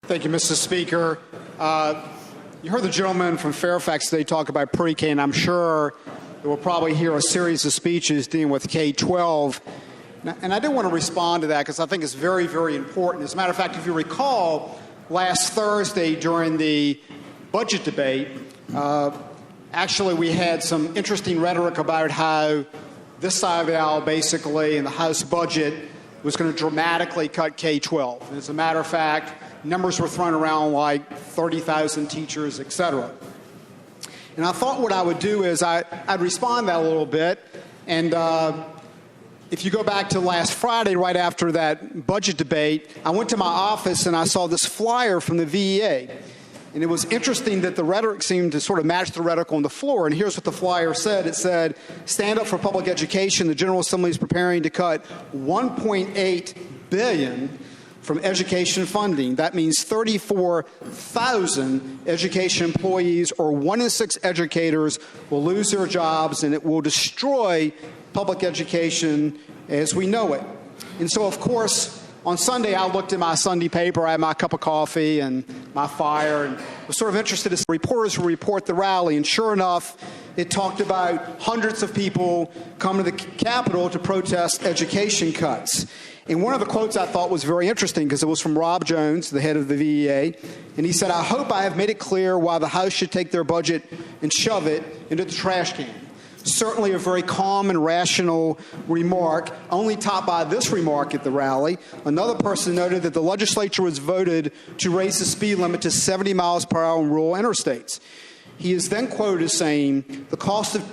Thank you, Mr. Speaker. You heard the gentleman from Fairfax today talk about pre-K, and I'm sure we'll probably hear a series of speeches dealing with K-12. And I do want to respond to that because I think it's very, very important. As a matter of fact, if you recall, last Thursday during the budget debate, actually we had some interesting rhetoric about how this side of the aisle basically in the House budget was going to dramatically cut K-12. And as a matter of fact, numbers were thrown around like 30,000 teachers, et cetera. And I thought what I would do is I'd respond that a little bit. And if you go back to last Friday, right after that budget debate, I went to my office and I saw this flyer from the VEA. And it was interesting that the rhetoric seemed to sort of match the rhetoric on the floor. And here's what the flyer said. It said, "Stand up for public education. The General Assembly is preparing to cut $1.8 billion from education funding." That means 34,000 education employees, or 1 in 6 educators, will lose their jobs, and it will destroy public education as we know it. And so, of course, on Sunday, I looked at my Sunday paper. I had my cup of coffee and my fire, and was sort of interested in reporters who report the rally. And sure enough, it talked about hundreds of people coming to the Capitol to protest education cuts. And one of the quotes I thought was very interesting because it was from Rob Jones, the head of the VEA. And he said, "I hope I have made it clear why the House should take their budget and shove it into the trash can." Certainly a very calm and rational remark, only topped by this remark at the rally. Another person noted that the legislature was voted to raise the speed limit to 70 miles per hour on rural interstates. He is then quoted as saying, "The cost of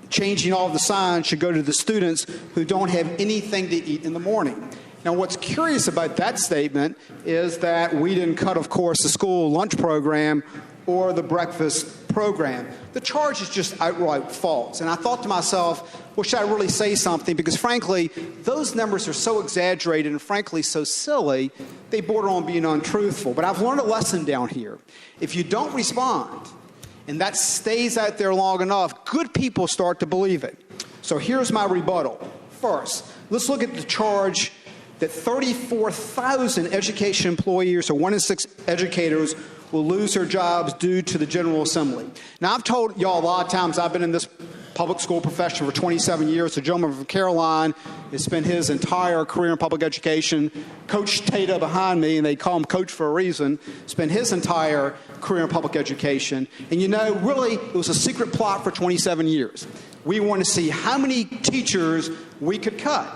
changing all of the signs should go to the students who don't have anything to eat in the morning." Now, what's curious about that statement is that we didn't cut, of course, the school lunch program or the breakfast program. The charge is just outright false. And I thought to myself, well, should I really say something? Because, frankly, those numbers are so exaggerated and, frankly, so silly, they border on being untruthful. But I've learned a lesson down here. If you don't respond, and that stays out there long enough, good people start to believe it. So here's my rebuttal. First, let's look at the charge that 34,000 education employees, or 1 in 6 educators, will lose their jobs due to the General Assembly. Now, I've told y'all a lot of times I've been in this public school profession for 27 years. The gentleman from Caroline has spent his entire career in public education. Coach Tata behind me, and they call him Coach for a reason, spent his entire career in public education. And you know, really, it was a secret plot for 27 years. We wanted to see how many teachers we could cut.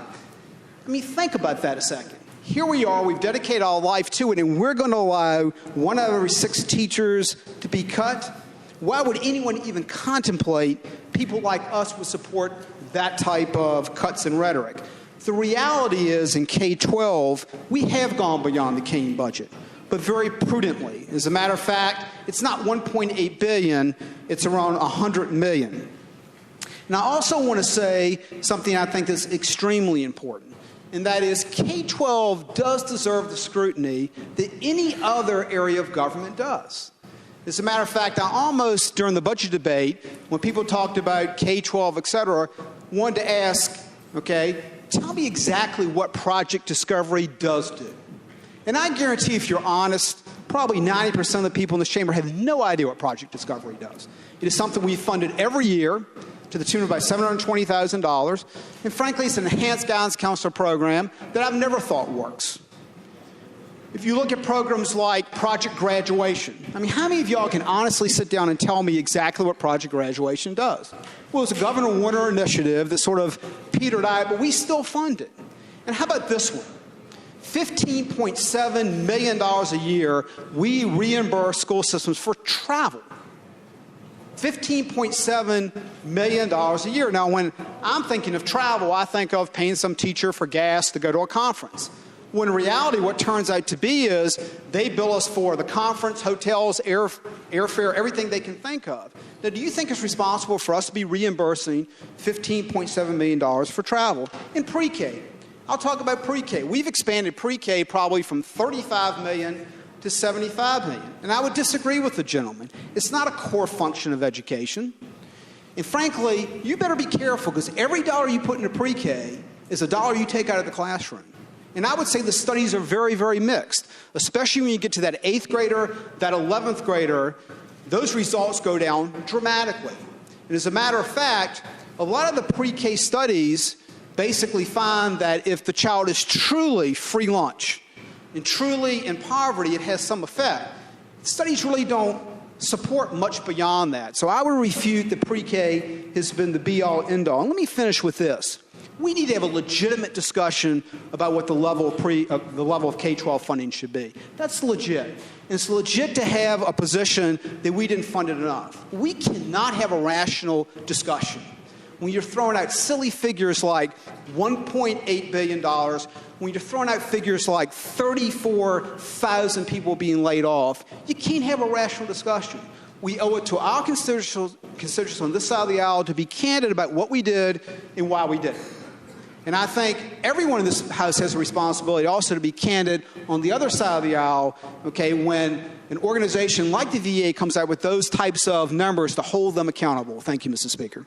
I mean, think about that a second. Here we are, we've dedicated our life to it, and we're going to allow 1 out of every 6 teachers to be cut? Why would anyone even contemplate people like us would support that type of cuts and rhetoric? The reality is, in K-12, we have gone beyond the Kane budget, but very prudently. As a matter of fact, it's not $1.8 billion, it's around $100 million. And I also want to say something I think is extremely important. And that is, K-12 does deserve the scrutiny that any other area of government does. As a matter of fact, I almost, during the budget debate, when people talked about K-12, et cetera, wanted to ask, okay, tell me exactly what Project Discovery does do. And I guarantee, if you're honest, probably 90% of the people in this chamber have no idea what Project Discovery does. It is something we funded every year to the tune of about $720,000. And frankly, it's an enhanced guidance counselor program that I've never thought works. If you look at programs like Project Graduation, I mean, how many of y'all can honestly sit down and tell me exactly what Project Graduation does? Well, it's a Governor Winter initiative that sort of petered out, but we still fund it. And how about this one? $15.7 million a year we reimburse school systems for travel. $15.7 million a year. Now, when I'm thinking of travel, I think of paying some teacher for gas to go to a conference. When in reality, what turns out to be is they bill us for the conference, hotels, airfare, everything they can think of. Now, do you think it's responsible for us to be reimbursing $15.7 million for travel in pre-K? I'll talk about pre-K. We've expanded pre-K probably from $35 million to $75 million. And I would disagree with the gentleman. It's not a core function of education. And frankly, you better be careful, because every dollar you put into pre-K is a dollar you take out of the classroom. And I would say the studies are very, very mixed, especially when you get to that 8th grader, that 11th grader. Those results go down dramatically. And as a matter of fact, a lot of the pre-K studies basically find that if the child is truly free lunch and truly in poverty, it has some effect. Studies really don't support much beyond that. So I would refute that pre-K has been the be-all, end-all. And let me finish with this. We need to have a legitimate discussion about what the level of K-12 funding should be. That's legit. And it's legit to have a position that we didn't fund it enough. We cannot have a rational discussion when you're throwing out silly figures like $1.8 billion, when you're throwing out figures like 34,000 people being laid off. You can't have a rational discussion. We owe it to our constituents on this side of the aisle to be candid about what we did and why we did it. And I think everyone in this House has a responsibility also to be candid on the other side of the aisle, okay, when an organization like the VA comes out with those types of numbers, to hold them accountable. Thank you, Mr. Speaker.